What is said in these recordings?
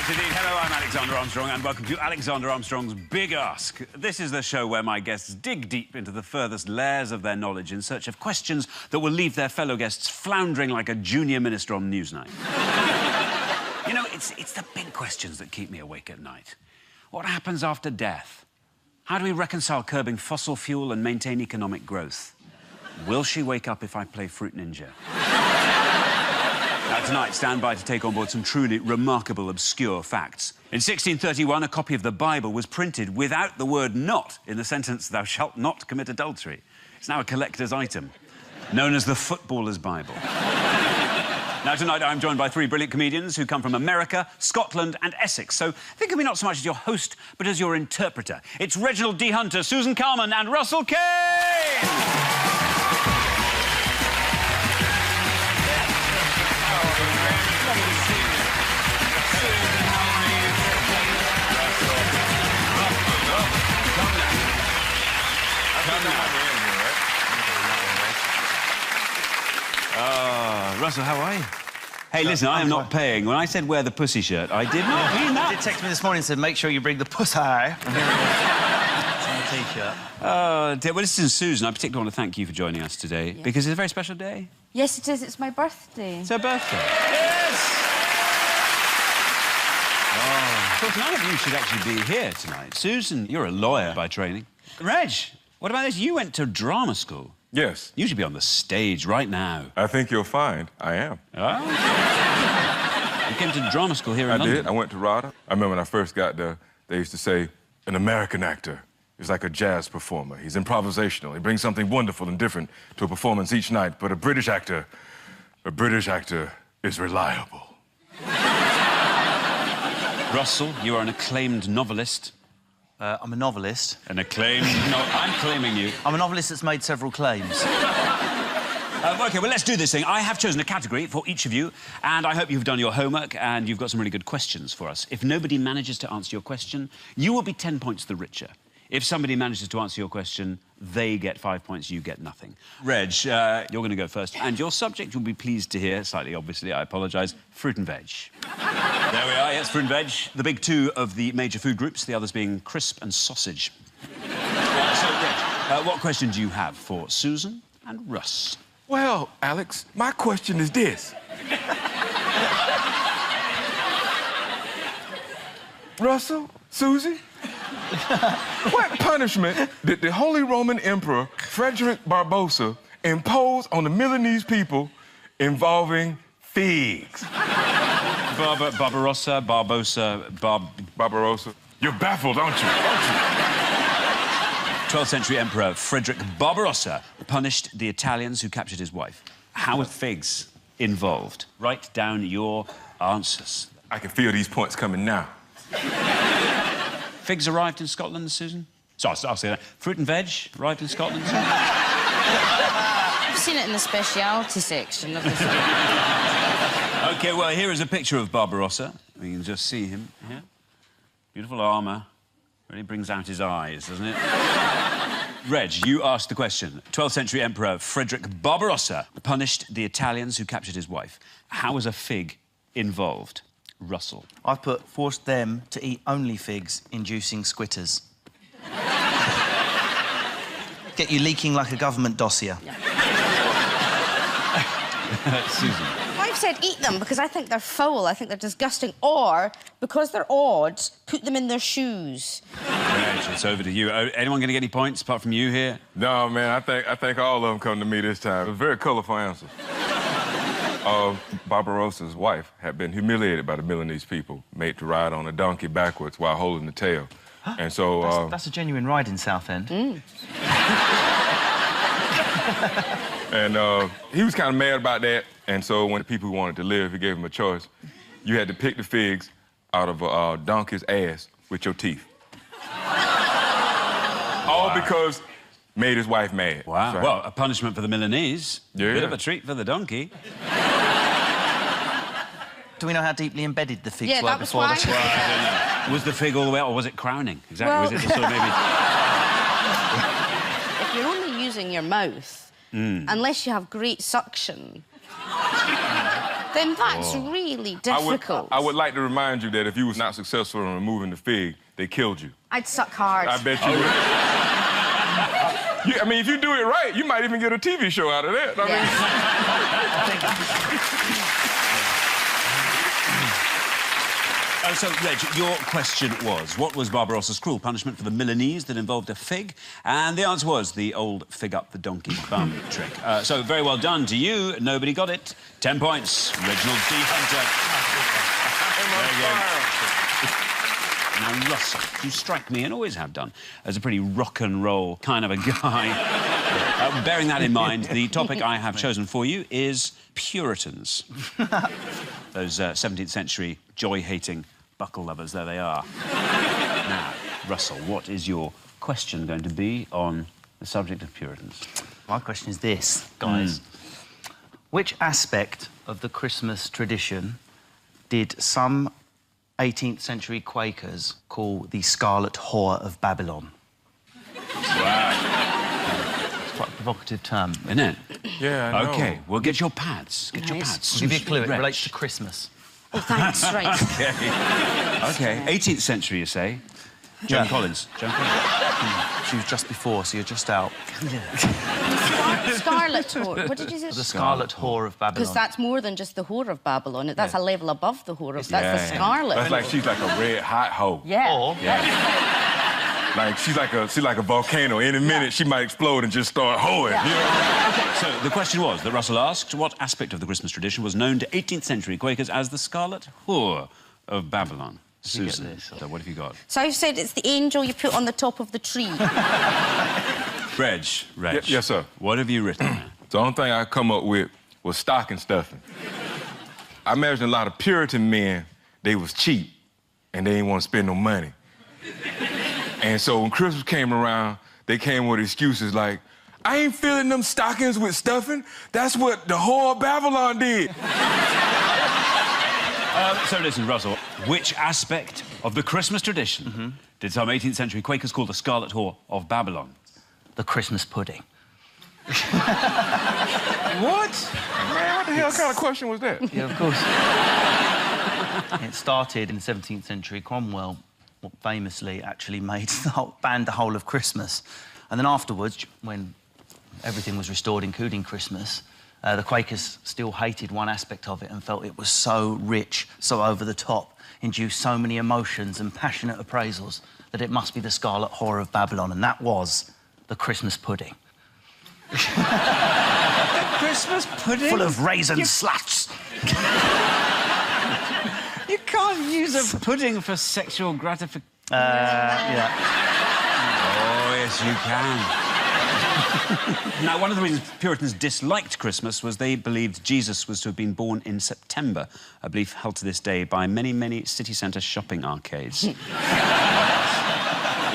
Correct indeed. Hello, I'm Alexander Armstrong, and welcome to Alexander Armstrong's Big Ask. This is the show where my guests dig deep into the furthest layers of their knowledge in search of questions that will leave their fellow guests floundering like a junior minister on Newsnight. You know, it's the big questions that keep me awake at night. What happens after death? How do we reconcile curbing fossil fuel and maintain economic growth? Will she wake up if I play Fruit Ninja? Now, tonight, stand by to take on board some truly remarkable, obscure facts. In 1631, a copy of the Bible was printed without the word not in the sentence, "Thou shalt not commit adultery." It's now a collector's item, known as the Footballer's Bible. Now, tonight, I'm joined by three brilliant comedians who come from America, Scotland and Essex. So think of me not so much as your host, but as your interpreter. It's Reginald D. Hunter, Susan Carman and Russell Kane! Russell, how are you? Hey, listen, I am not paying. When I said wear the pussy shirt, I did not mean that. You did text me this morning and said, make sure you bring the pussy. It's on the T-shirt. Oh, dear. Well, listen, Susan, I particularly want to thank you for joining us today, because it's a very special day. Yes, it is. It's my birthday. It's her birthday. Yes! Oh. Of course, none of you should actually be here tonight. Susan, you're a lawyer by training. Reg, what about this? You went to drama school. Yes. You should be on the stage right now. I think you'll find I am. Oh? You came to drama school here in London? I did. I went to RADA. I remember when I first got there, they used to say, an American actor is like a jazz performer. He's improvisational. He brings something wonderful and different to a performance each night. But a British actor is reliable. Russell, you are an acclaimed novelist. I'm a novelist. An acclaimed... No, I'm claiming you. I'm a novelist that's made several claims. OK, well, let's do this thing. I have chosen a category for each of you, and I hope you've done your homework and you've got some really good questions for us. If nobody manages to answer your question, you will be 10 points the richer. If somebody manages to answer your question, they get 5 points, you get nothing. Reg, you're going to go first, and your subject you'll be pleased to hear, slightly obviously, I apologise, fruit and veg. There we are, yes, fruit and veg. The big two of the major food groups, the others being crisp and sausage. So, Reg, what question do you have for Susan and Russ? Well, Alex, my question is this. Russell, Susie, what punishment did the Holy Roman Emperor Frederick Barbarossa impose on the Milanese people involving figs? Barbarossa. You're baffled, aren't you? 12th century Emperor Frederick Barbarossa punished the Italians who captured his wife. How were figs involved? Write down your answers. I can feel these points coming now. Figs arrived in Scotland, Susan? So I'll say that. Fruit and veg arrived in Scotland, Susan? I've seen it in the speciality section of the OK, well, here is a picture of Barbarossa. We can just see him here. Beautiful armour. Really brings out his eyes, doesn't it? Reg, you asked the question. 12th century Emperor Frederick Barbarossa punished the Italians who captured his wife. How was a fig involved? Russell. I've forced them to eat only figs, inducing squitters. Get you leaking like a government dossier. Susan. I've said eat them because I think they're foul, I think they're disgusting, or, because they're odd, put them in their shoes. Reg, it's over to you. Anyone going to get any points apart from you here? No, man, I think all of them come to me this time. It was very colourful answers. Barbarossa's wife had been humiliated by the Milanese people, made to ride on a donkey backwards while holding the tail. And so... That's a genuine ride in Southend. And he was kind of mad about that. And so when the people who wanted to live, he gave them a choice. You had to pick the figs out of a donkey's ass with your teeth. All because made his wife mad. Wow. Right. Well, a punishment for the Milanese. Yeah. Bit of a treat for the donkey. Do we know how deeply embedded the figs Yeah, were that was before why. the... Well, I don't know. Was the fig all the way out, or was it crowning? Exactly. Well... Was it the sort of maybe... If you're only using your mouth, unless you have great suction, then that's really difficult. I would like to remind you that if you was not successful in removing the fig, they killed you. I'd suck hard. I bet you would. I mean, if you do it right, you might even get a TV show out of that. So, Reg, your question was, what was Barbarossa's cruel punishment for the Milanese that involved a fig? And the answer was the old fig up the donkey's bum trick. So, very well done to you. Nobody got it. 10 points. Reginald D. Hunter. There you go. Now, Russell, you strike me, and always have done, as a pretty rock and roll kind of a guy. Bearing that in mind, the topic I have chosen for you is Puritans. Those 17th century joy-hating buckle lovers, there they are. Now, Russell, what is your question going to be on the subject of Puritans? My question is this, guys. Which aspect of the Christmas tradition did some 18th century Quakers call the Scarlet Whore of Babylon? Wow. It's quite a provocative term. Isn't it? Yeah, I know. OK, well, get your pads. Get your pads. I'll give you a clue. It relates to Christmas. Oh, thanks, right. OK, 18th century, you say? Joan Collins. Joan Collins. She was just before, so you're just out. Scarlet Whore. What did you say? The Scarlet Whore of Babylon. Because that's more than just the whore of Babylon. That's a level above the whore of... That's the scarlet. That's like she's like a red hot hoe. Yeah. Or... Like she's like a volcano. Any minute she might explode and just start hoeing. You know? OK, so the question was that Russell asked, what aspect of the Christmas tradition was known to 18th century Quakers as the Scarlet Whore of Babylon? Susan, so what have you got? So I've said it's the angel you put on the top of the tree. Reg. Yes, sir. What have you written? The only thing I come up with was stocking stuffing. I imagine a lot of Puritan men, they was cheap and they didn't want to spend no money. And so when Christmas came around, they came with excuses like, I ain't filling them stockings with stuffing. That's what the whore of Babylon did. So listen, Russell, which aspect of the Christmas tradition did some 18th century Quakers call the Scarlet Whore of Babylon? The Christmas pudding. What? Man, what the hell kind of question was that? Yeah, of course. It started in the 17th century. Cromwell famously actually banned the whole of Christmas. And then afterwards, when everything was restored, including Christmas, the Quakers still hated one aspect of it and felt it was so rich, so over the top, induced so many emotions and passionate appraisals that it must be the Scarlet Whore of Babylon, and that was the Christmas pudding. Christmas pudding? Full of raisin sluts. You can't use a pudding for sexual gratification. Yeah. Oh, yes, you can. Now, one of the reasons Puritans disliked Christmas was they believed Jesus was to have been born in September, a belief held to this day by many, many city centre shopping arcades.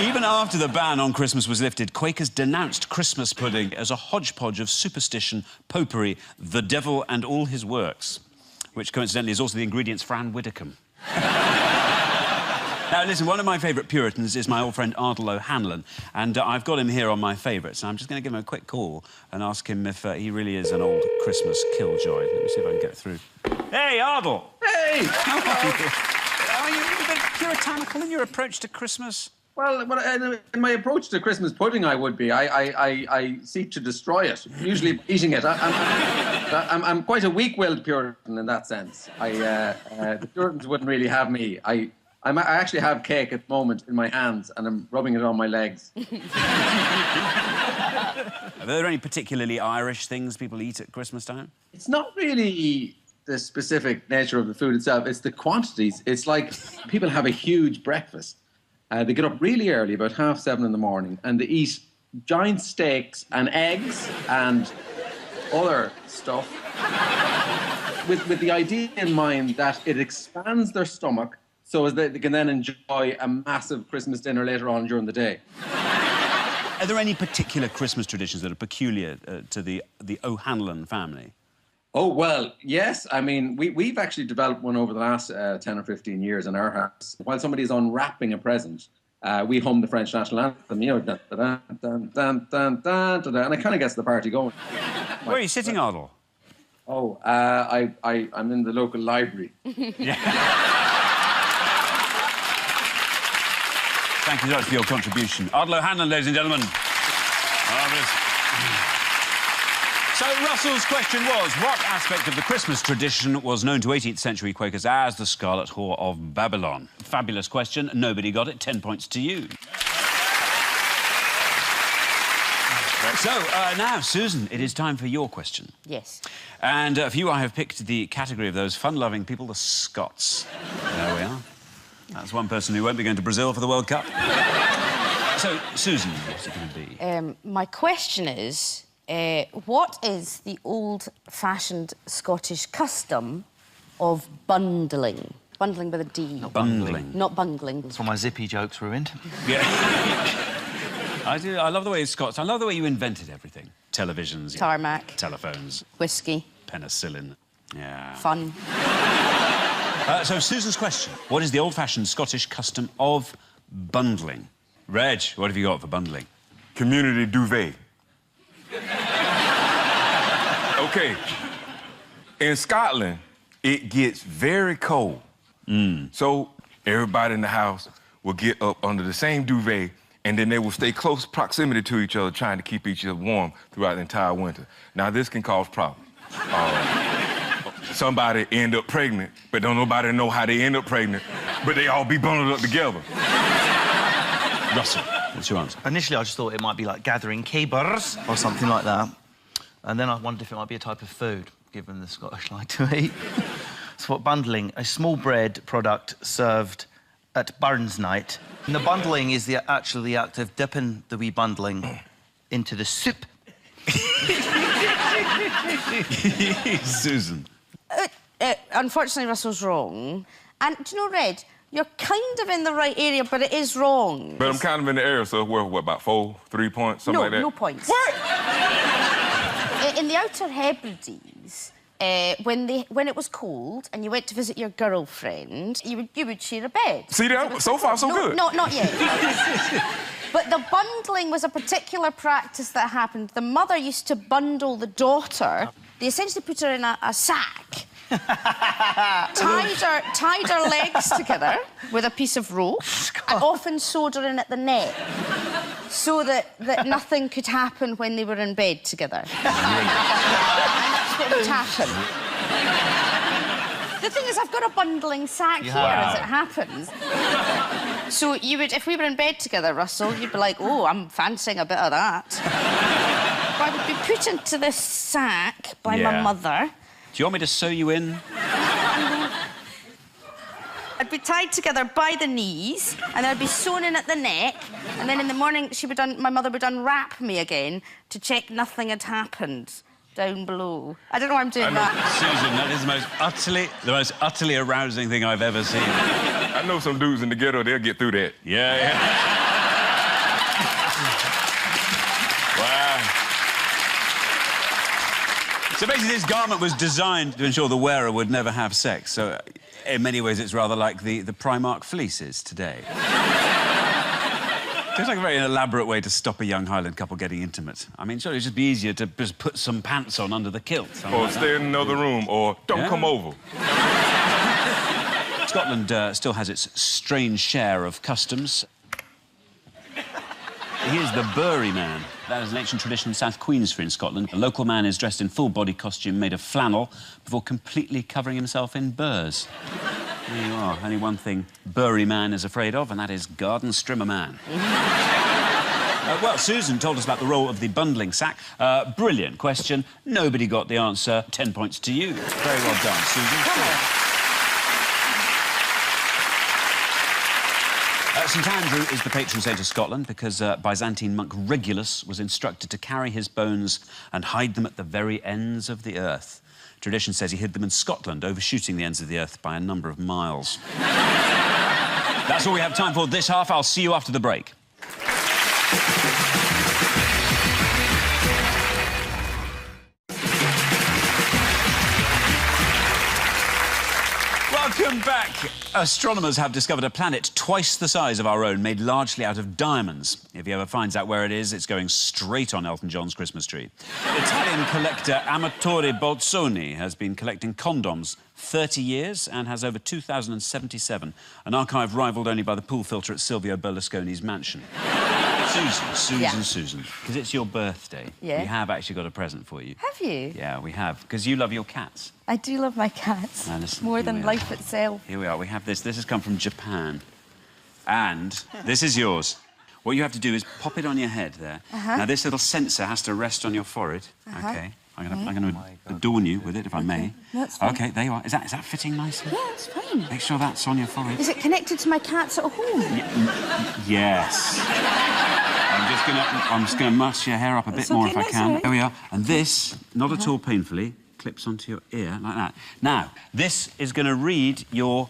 Even after the ban on Christmas was lifted, Quakers denounced Christmas pudding as a hodgepodge of superstition, popery, the devil and all his works, which coincidentally is also the ingredients for Anne Widdecombe. Now, listen, one of my favourite Puritans is my old friend Ardal O'Hanlon, and I've got him here on my favourites, and I'm just going to give him a quick call and ask him if he really is an old Christmas killjoy. Let me see if I can get through. Hey, Ardal! Hey! Are you a little bit puritanical in your approach to Christmas? Well, in my approach to Christmas pudding, I would be. I seek to destroy it, usually eating it. I'm quite a weak-willed Puritan in that sense. The Puritans wouldn't really have me. I actually have cake at the moment in my hands, and I'm rubbing it on my legs. Are there any particularly Irish things people eat at Christmas time? It's not really the specific nature of the food itself. It's the quantities. It's like people have a huge breakfast. They get up really early, about 7:30 in the morning, and they eat giant steaks and eggs and other stuff with the idea in mind that it expands their stomach so as they can then enjoy a massive Christmas dinner later on during the day. Are there any particular Christmas traditions that are peculiar to the O'Hanlon family? Oh, well, yes. I mean, we've actually developed one over the last 10 or 15 years in our house. While somebody's unwrapping a present, we hum the French national anthem, you know, dun, dun, dun, dun, dun, dun, dun, and it kind of gets the party going. Where are you sitting, Ardal? Oh, I'm in the local library. Thank you so much for your contribution. Ardlo Hanlon, ladies and gentlemen. Marvellous. So Russell's question was, what aspect of the Christmas tradition was known to 18th century Quakers as the Scarlet Whore of Babylon? Fabulous question. Nobody got it. 10 points to you. So, now, Susan, it is time for your question. Yes. And for you, I have picked the category of those fun-loving people, the Scots. There we are. That's one person who won't be going to Brazil for the World Cup. So, Susan, what's it going to be? My question is, what is the old-fashioned Scottish custom of bundling? Bundling with a D. Not Bundling. Not bungling. That's why my zippy joke's ruined. Yeah. I love the way Scots... I love the way you invented everything. Televisions... Tarmac. Telephones. Whiskey. Penicillin. Yeah. Fun. So, Susan's question. What is the old-fashioned Scottish custom of bundling? Reg, what have you got for bundling? Community duvet. Okay. In Scotland, it gets very cold. So everybody in the house will get up under the same duvet, and then they will stay close proximity to each other, trying to keep each other warm throughout the entire winter. Now, this can cause problems. Somebody end up pregnant, but don't nobody know how they end up pregnant, but they all be bundled up together. Russell, what's your answer? Initially, I just thought it might be like gathering keepers or something like that. And then I wondered if it might be a type of food, given the Scottish like to eat. So what bundling? A small bread product served at Burns night. And the bundling is actually the act of dipping the wee bundling into the soup. Susan. Unfortunately, Russell's wrong. And do you know, Red, you're kind of in the right area, but it is wrong. But I'm kind of in the area, so what, about 3 points, something like that? No points. What? In the Outer Hebrides, when it was cold and you went to visit your girlfriend, you would share a bed. See that? So far, so good. No, not yet. But the bundling was a particular practice that happened. The mother used to bundle the daughter. They essentially put her in a sack, tied her legs together with a piece of rope, and often sewed her in at the neck, so that nothing could happen when they were in bed together. That's what would happen. The thing is, I've got a bundling sack here, as it happens. So you would, if we were in bed together, Russell, you'd be like, oh, I'm fancying a bit of that. I would be put into this sack by my mother. Do you want me to sew you in? I'd be tied together by the knees, and then I'd be sewn in at the neck, and then in the morning my mother would unwrap me again to check nothing had happened down below. I don't know why I'm doing that. Susan, that is the most utterly arousing thing I've ever seen. I know some dudes in the ghetto, they'll get through that. Yeah. Wow. So basically, this garment was designed to ensure the wearer would never have sex. So, in many ways, it's rather like the Primark fleeces today. Seems like a very elaborate way to stop a young Highland couple getting intimate. I mean, surely it'd just be easier to just put some pants on under the kilt. Or stay in another room, or don't come over. Scotland still has its strange share of customs. Here's the Bury man. That is an ancient tradition in South Queensferry in Scotland. A local man is dressed in full-body costume made of flannel before completely covering himself in burrs. There you are. Only one thing Bury man is afraid of, and that is garden strimmer man. Well, Susan told us about the role of the bundling sack. Brilliant question. Nobody got the answer. 10 points to you. Very well done, Susan. St Andrew is the patron saint of Scotland because Byzantine monk Regulus was instructed to carry his bones and hide them at the very ends of the earth. Tradition says he hid them in Scotland, overshooting the ends of the earth by a number of miles. That's all we have time for this half. I'll see you after the break. Welcome back. Astronomers have discovered a planet twice the size of our own, made largely out of diamonds. If he ever finds out where it is, it's going straight on Elton John's Christmas tree. Italian collector Amatore Bolzoni has been collecting condoms 30 years and has over 2,077, an archive rivalled only by the pool filter at Silvio Berlusconi's mansion. Susan, because it's your birthday, we have actually got a present for you. Have you? Yeah, we have, because you love your cats. I do love my cats. More than life itself. Here we are. We have this. This has come from Japan. And this is yours. What you have to do is pop it on your head there. Now, this little sensor has to rest on your forehead. OK. I'm going to adorn you with it, if I may. That's fine. OK, there you are. Is that fitting nicely? Yeah, it's fine. Make sure that's on your forehead. Is it connected to my cats at home? Yes. I'm just gonna muss your hair up a bit more if I can. Right. There we are. And this, not at all painfully, clips onto your ear like that. Now, this is going to read your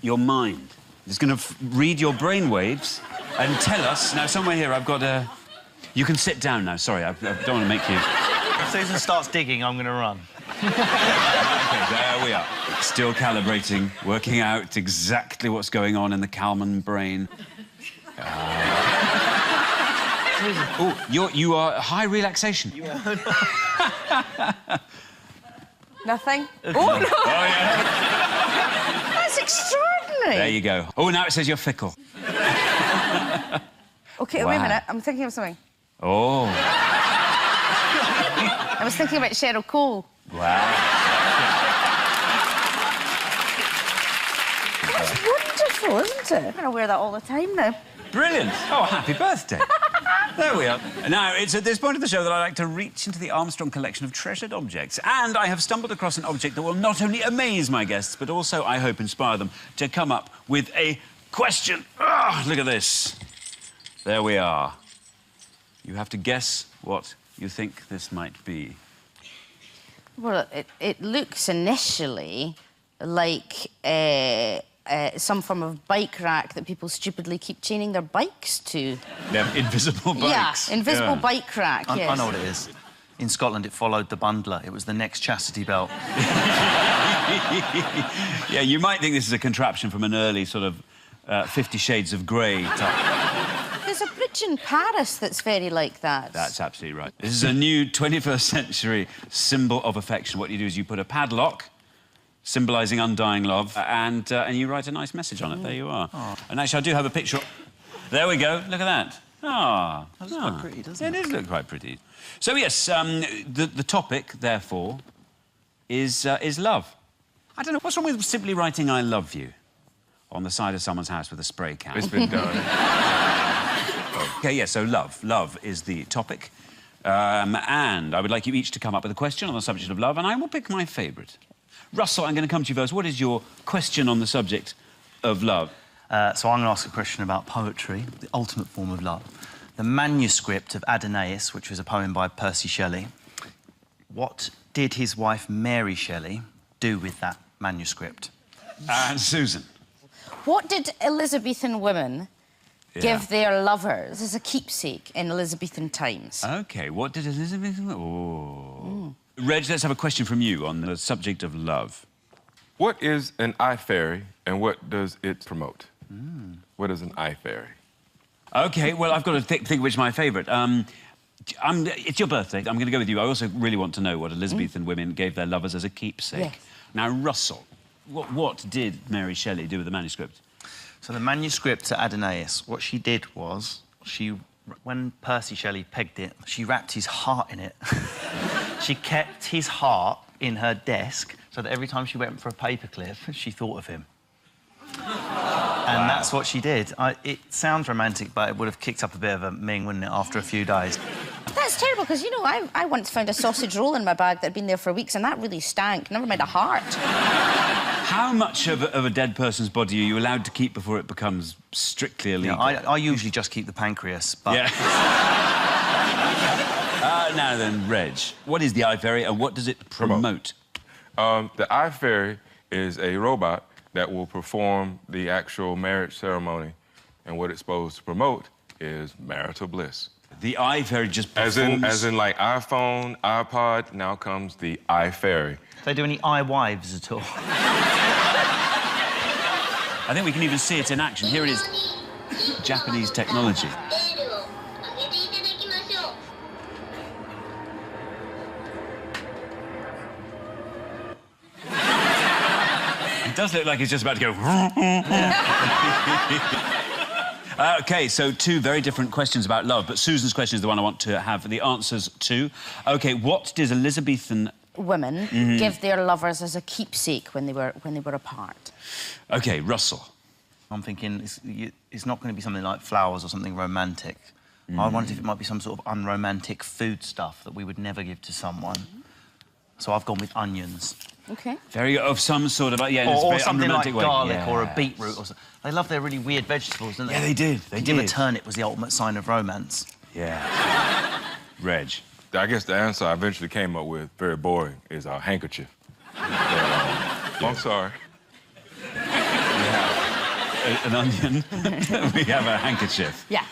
mind. It's going to read your brain waves and tell us. Now, somewhere here, I've got a. You can sit down now. Sorry, I don't want to make you. If Susan starts digging, I'm going to run. OK, there we are. Still calibrating, working out exactly what's going on in the Kalman brain. Oh, you are high relaxation. Nothing? Oh, no! Oh, yeah. That's extraordinary. There you go. Oh, now it says you're fickle. OK, wait a minute. I'm thinking of something. Oh. I was thinking about Cheryl Cole. Wow. That's wonderful, isn't it? I'm going to wear that all the time now. Brilliant. Oh, happy birthday. There we are. Now, it's at this point of the show that I like to reach into the Armstrong collection of treasured objects. And I have stumbled across an object that will not only amaze my guests, but also, I hope, inspire them to come up with a question. Oh, look at this. There we are. You have to guess what you think this might be. Well, it looks initially like some form of bike rack that people stupidly keep chaining their bikes to. They're invisible bikes. Yeah, invisible bike rack, yes. I know what it is. In Scotland, it followed the bundler. It was the next chastity belt. Yeah, you might think this is a contraption from an early sort of 50 Shades of Grey type. There's a bridge in Paris that's very like that. That's absolutely right. This is a new 21st century symbol of affection. What you do is you put a padlock symbolising undying love, and you write a nice message on it. There you are. Oh. And actually, I do have a picture. There we go. Look at that. Ah, That's quite pretty, doesn't it? It does look quite pretty. So yes, the topic, therefore, is love. I don't know what's wrong with simply writing "I love you" on the side of someone's house with a spray can. It's been done. OK, yeah. So love. Love is the topic, and I would like you each to come up with a question on the subject of love, and I will pick my favourite. Russell, I'm going to come to you first. What is your question on the subject of love? So I'm going to ask a question about poetry, the ultimate form of love. The manuscript of Adonais, which was a poem by Percy Shelley. What did his wife, Mary Shelley, do with that manuscript? And Susan. What did Elizabethan women give their lovers as a keepsake in Elizabethan times? OK, what did Elizabethan... Oh. Reg, let's have a question from you on the subject of love. What is an eye fairy and what does it promote? What is an eye fairy? OK, well, I've got to think which is my favourite. It's your birthday. I'm going to go with you. I also really want to know what Elizabethan women gave their lovers as a keepsake. Yes. Now, Russell, what did Mary Shelley do with the manuscript? So the manuscript to Adonais, what she did was, when Percy Shelley pegged it, she wrapped his heart in it. She kept his heart in her desk so that every time she went for a paperclip, she thought of him. And that's what she did. It sounds romantic, but it would have kicked up a bit of a ming, wouldn't it, after a few days? That's terrible, because, you know, I once found a sausage roll in my bag that had been there for weeks, and that really stank. Never mind a heart. How much of a dead person's body are you allowed to keep before it becomes strictly illegal? Yeah, I usually just keep the pancreas, but... Yeah. Now then, Reg, what is the eye fairy and what does it promote? The eye fairy is a robot that will perform the actual marriage ceremony, and what it's supposed to promote is marital bliss. The eye fairy just performs... As in like iPhone, iPod, now comes the eye fairy. Do they do any eye wives at all? I think we can even see it in action. Here it is. Japanese technology. It does look like he's just about to go... OK, so two very different questions about love, but Susan's question is the one I want to have the answers to. OK, what does Elizabethan... women give their lovers as a keepsake when they were apart? OK, Russell. I'm thinking it's not going to be something like flowers or something romantic. I wondered if it might be some sort of unromantic food stuff that we would never give to someone. So I've gone with onions. OK. Very of some sort of... Yeah, or something like way. garlic or a beetroot or something. They love their really weird vegetables, don't they? Yeah, they did. They did. Give a turnip was the ultimate sign of romance. Yeah. Reg. I guess the answer I eventually came up with, very boring, is a handkerchief. I'm sorry. An onion. We have a handkerchief. Yeah.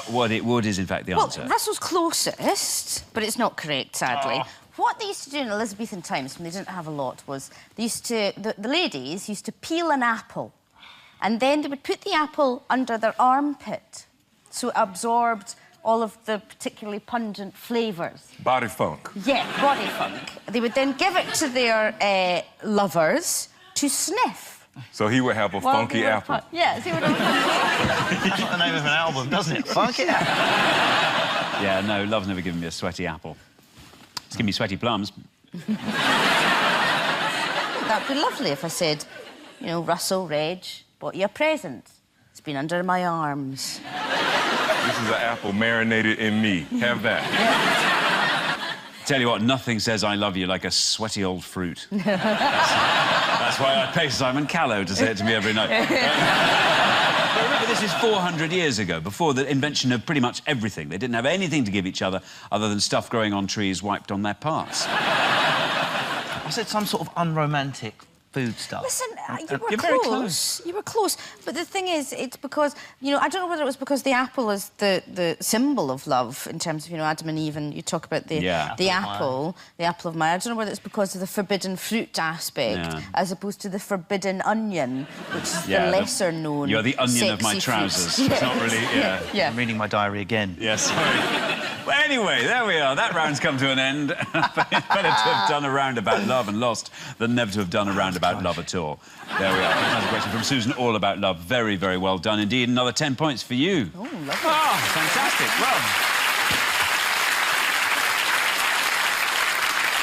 What it would is, in fact, the answer. Well, Russell's closest, but it's not correct, sadly. What they used to do in Elizabethan times, when they didn't have a lot, was they used to... The ladies used to peel an apple, and then they would put the apple under their armpit, so it absorbed all of the particularly pungent flavours. Body funk. Yeah, body funk. They would then give it to their lovers to sniff. So he would have a funky apple. Yes, he would have. That's not the name of an album, doesn't it? Funky apple. Yeah, no, love's never given me a sweaty apple. It's given me sweaty plums. That'd be lovely if I said, you know, Russell, Reg, bought you a present. It's been under my arms. This is an apple marinated in me. Have that. Tell you what, nothing says I love you like a sweaty old fruit. That's why I pay Simon Callow to say it to me every night. But remember, this is 400 years ago, before the invention of pretty much everything. They didn't have anything to give each other other than stuff growing on trees wiped on their parts. I said some sort of unromantic food stuff. Listen, you were You're very close. You were close. But the thing is, it's because, you know, I don't know whether it was because the apple is the symbol of love in terms of, you know, Adam and Eve, and you talk about the apple of Maya. I don't know whether it's because of the forbidden fruit aspect as opposed to the forbidden onion, which is the lesser known. You're the onion of my trousers. It's not really, yeah. I'm reading my diary again. Yes, sorry. Well, anyway, there we are. That round's come to an end. Better to have done a round about love and lost than never to have done a round about love at all. There we are. Another question from Susan, all about love. Very, very well done indeed. Another 10 points for you. Oh, lovely. Oh, fantastic.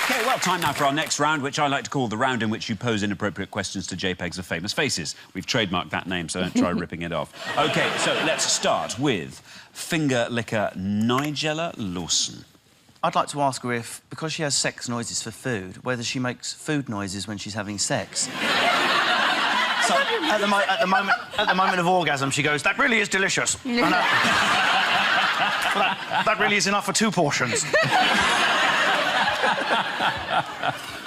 OK, well, time now for our next round, which I like to call the round in which you pose inappropriate questions to JPEGs of famous faces. We've trademarked that name, so don't try ripping it off. OK, so let's start with finger licker Nigella Lawson. I'd like to ask her if, because she has sex noises for food, whether she makes food noises when she's having sex. So, at the moment of orgasm, she goes, "That really is delicious." that really is enough for 2 portions.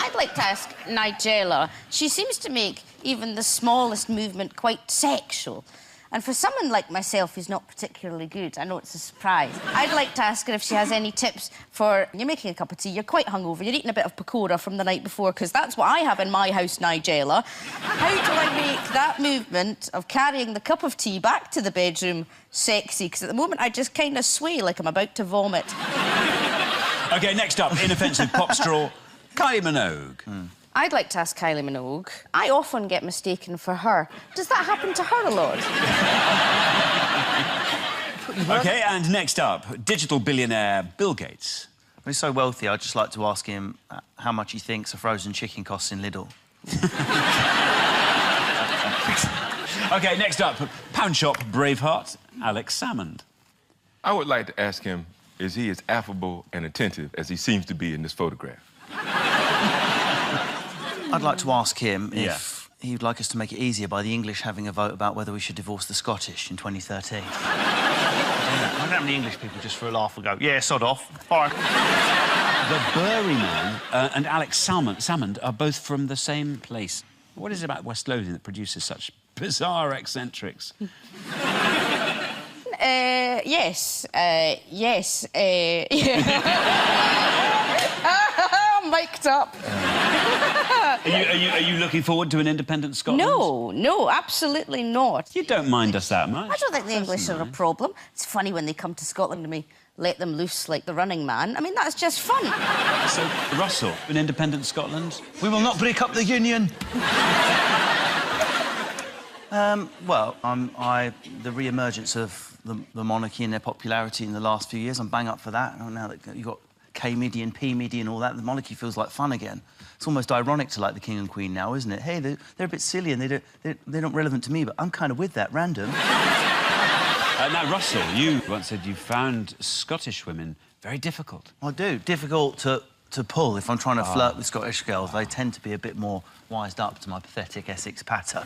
I'd like to ask Nigella. She seems to make even the smallest movement quite sexual. And for someone like myself who's not particularly good, I know it's a surprise, I'd like to ask her if she has any tips for... You're making a cup of tea, you're quite hungover, you're eating a bit of pakora from the night before, because that's what I have in my house, Nigella. How do I make that movement of carrying the cup of tea back to the bedroom sexy? Because at the moment I just kind of sway like I'm about to vomit. OK, next up, inoffensive pop straw, Kylie Minogue. I'd like to ask Kylie Minogue. I often get mistaken for her. Does that happen to her a lot? OK, and next up, digital billionaire Bill Gates. He's so wealthy, I'd just like to ask him how much he thinks a frozen chicken costs in Lidl. OK, next up, Pound Shop Braveheart Alex Salmond. I would like to ask him, is he as affable and attentive as he seems to be in this photograph? I'd like to ask him if he'd like us to make it easier by the English having a vote about whether we should divorce the Scottish in 2013. I don't know how many English people just for a laugh will go, "Yeah, sod off. All right." The Bury Man and Alex Salmond are both from the same place. What is it about West Lothian that produces such bizarre eccentrics? Yes. Yeah. Mic'd up. Are you looking forward to an independent Scotland? No, absolutely not. You don't mind us that much. I don't think the English are a problem. It's funny when they come to Scotland and we let them loose like the Running Man. I mean, that's just fun. So, Russell, an independent Scotland? We will not break up the union. Well, the re-emergence of the monarchy and their popularity in the last few years, I'm bang up for that. Now that you've got K-Midi and P-Midi and all that, the monarchy feels like fun again. It's almost ironic to like the King and Queen now, isn't it? Hey, they're a bit silly and they're not relevant to me, but I'm kind of with that, random. Now, Russell, you once said you found Scottish women very difficult. I do. Difficult to pull if I'm trying to flirt with Scottish girls. They tend to be a bit more wised up to my pathetic Essex patter.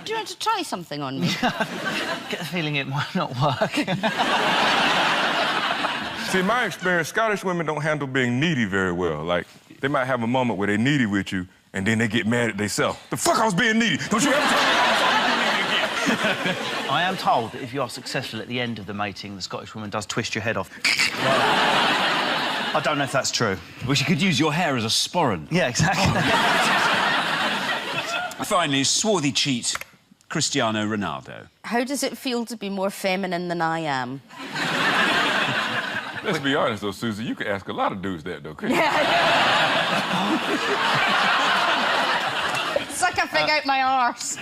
Do you want to try something on me? Get the feeling it might not work. See, in my experience, Scottish women don't handle being needy very well. Like, they might have a moment where they're needy with you, and then they get mad at themselves. The fuck, I was being needy. Don't you ever tell me I was being needy again. I am told that if you are successful at the end of the mating, the Scottish woman does twist your head off. I don't know if that's true. Well, she could use your hair as a sporran. Yeah, exactly. Finally, swarthy cheat, Cristiano Ronaldo. How does it feel to be more feminine than I am? Let's be honest, though, Susie, you could ask a lot of dudes that, though, couldn't you? Suck a fig out my arse.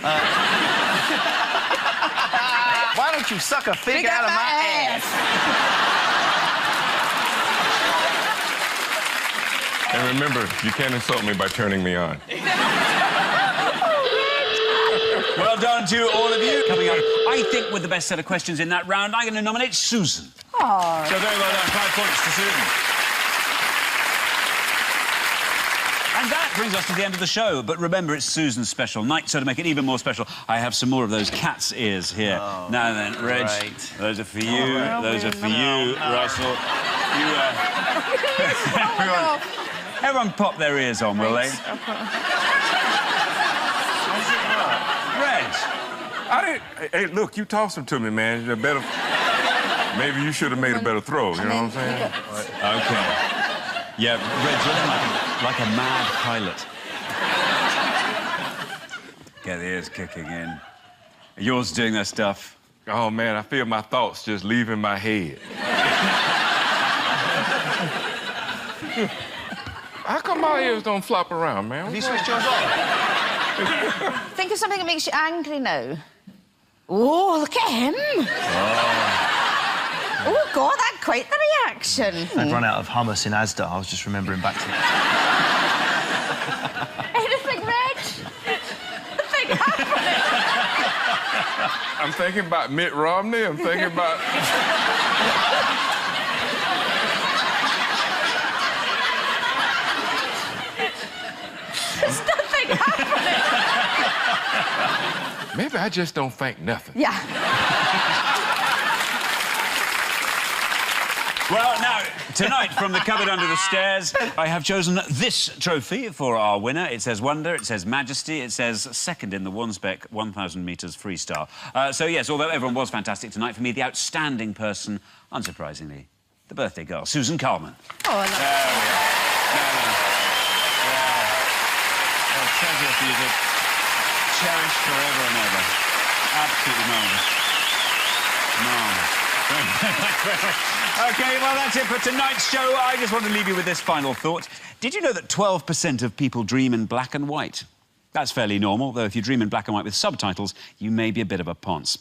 Why don't you suck a fig out of my ass? And remember, you can't insult me by turning me on. Well done to all of you. Coming up, I think with the best set of questions in that round, I'm going to nominate Susan. Oh. So very well done. 5 points to Susan. And that brings us to the end of the show. But remember, it's Susan's special night, so to make it even more special, I have some more of those cat's ears here. Oh, now then, Reg, great. those are for you. Those are for you, Russell. Everyone pop their ears on, will they? Reg. Hey, look, you tossed them to me, man. You better... Maybe you should have made a better throw, you know what I'm saying? OK. Yeah, Reg, you're like a mad pilot. Get the ears kicking in. Yours doing that stuff. Oh, man, I feel my thoughts just leaving my head. How come my ears don't flop around, man? Have you switched yours on? Think of something that makes you angry now. Oh, look at him. Oh, God, that's quite the reaction. I'd run out of hummus in Asda. I was just remembering back to... Anything, Reg? Anything happening? I'm thinking about Mitt Romney. I'm thinking about... There's nothing happening. Maybe I just don't think nothing. Yeah. Well, now, tonight, from the cupboard under the stairs, I have chosen this trophy for our winner. It says Wonder, it says Majesty, it says second in the Wansbeck 1,000 metres freestyle. So, yes, although everyone was fantastic tonight, for me, the outstanding person, unsurprisingly, the birthday girl, Susan Carman. Oh, I love There we are. A treasure for you to cherish forever and ever. Absolutely marvellous. Marvellous. OK, well, that's it for tonight's show. I just want to leave you with this final thought. Did you know that 12% of people dream in black and white? That's fairly normal, though if you dream in black and white with subtitles, you may be a bit of a ponce.